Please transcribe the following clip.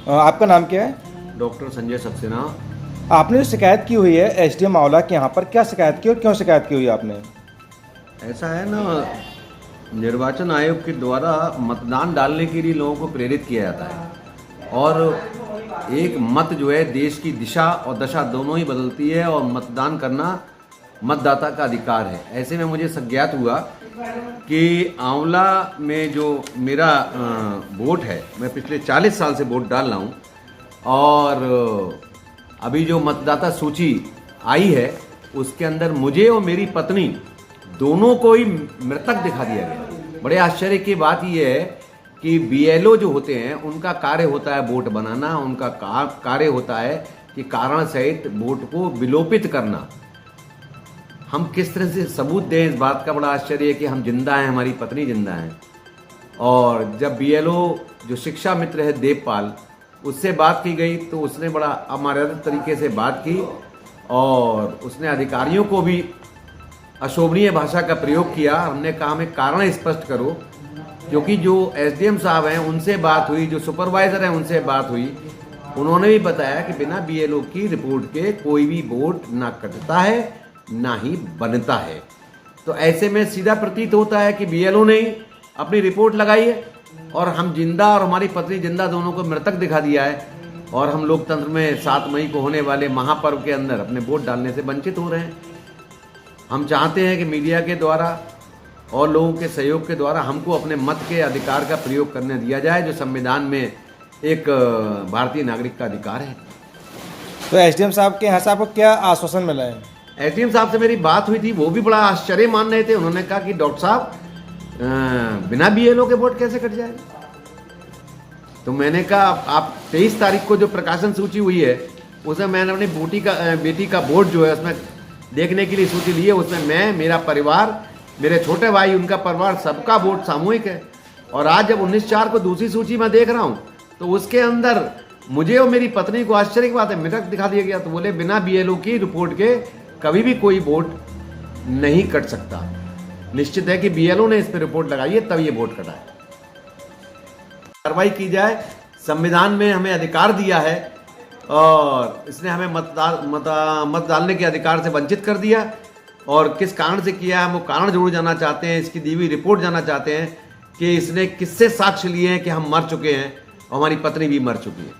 आपका नाम क्या है? डॉक्टर संजय सक्सेना। आपने जो शिकायत की हुई है एसडीएम आंवला के यहाँ पर, क्या शिकायत की और क्यों शिकायत की हुई है आपने? ऐसा है ना, निर्वाचन आयोग के द्वारा मतदान डालने के लिए लोगों को प्रेरित किया जाता है और एक मत जो है देश की दिशा और दशा दोनों ही बदलती है और मतदान करना मतदाता का अधिकार है। ऐसे में मुझे सज्ञात हुआ कि आंवला में जो मेरा वोट है, मैं पिछले 40 साल से वोट डाल रहा हूँ और अभी जो मतदाता सूची आई है उसके अंदर मुझे और मेरी पत्नी दोनों को ही मृतक दिखा दिया गया। बड़े आश्चर्य की बात यह है कि बीएलओ जो होते हैं उनका कार्य होता है वोट बनाना, उनका कार्य होता है कि कारण सहित वोट को विलोपित करना। हम किस तरह से सबूत दें, इस बात का बड़ा आश्चर्य है कि हम जिंदा हैं, हमारी पत्नी जिंदा हैं। और जब बीएलओ जो शिक्षा मित्र है देवपाल, उससे बात की गई तो उसने बड़ा अमर्यादित तरीके से बात की और उसने अधिकारियों को भी अशोभनीय भाषा का प्रयोग किया। हमने कहा हमें कारण स्पष्ट करो, क्योंकि जो एसडीएम साहब हैं उनसे बात हुई, जो सुपरवाइजर हैं उनसे बात हुई, उन्होंने भी बताया कि बिना बीएलओ की रिपोर्ट के कोई भी वोट ना कटता है ना ही बनता है। तो ऐसे में सीधा प्रतीत होता है कि बीएलओ ने ही अपनी रिपोर्ट लगाई है और हम जिंदा और हमारी पत्नी जिंदा दोनों को मृतक दिखा दिया है और हम लोकतंत्र में 7 मई को होने वाले महापर्व के अंदर अपने वोट डालने से वंचित हो रहे हैं। हम चाहते हैं कि मीडिया के द्वारा और लोगों के सहयोग के द्वारा हमको अपने मत के अधिकार का प्रयोग करने दिया जाए, जो संविधान में एक भारतीय नागरिक का अधिकार है। तो एसडीएम साहब के यहाँ से आपको क्या आश्वासन मिला है? एसडीएम साहब से मेरी बात हुई थी, वो भी बड़ा आश्चर्य मान रहे थे। उन्होंने कहा कि डॉक्टर साहब बिना बीएलओ के वोट कैसे कट जाएगा। तो मैंने कहा आप 23 तारीख को जो प्रकाशन सूची हुई है उसमें मैंने अपनी बेटी का वोट जो है उसमें देखने के लिए सूची ली है। उसमें मैं, मेरा परिवार, मेरे छोटे भाई, उनका परिवार, सबका वोट सामूहिक है। और आज जब 19/4 को दूसरी सूची में देख रहा हूँ तो उसके अंदर मुझे और मेरी पत्नी को आश्चर्य की बात है मृतक दिखा दिया गया। तो बोले बिना बीएलओ की रिपोर्ट के कभी भी कोई वोट नहीं कट सकता। निश्चित है कि बीएलओ ने इस पर रिपोर्ट लगाई है तब ये वोट कटा है। कार्रवाई की जाए, संविधान में हमें अधिकार दिया है और इसने हमें मत डालने के अधिकार से वंचित कर दिया। और किस कारण से किया है हम वो कारण जरूर जानना चाहते हैं, इसकी दी हुई रिपोर्ट जानना चाहते हैं कि इसने किससे साक्ष्य लिए हैं कि हम मर चुके हैं और हमारी पत्नी भी मर चुकी है।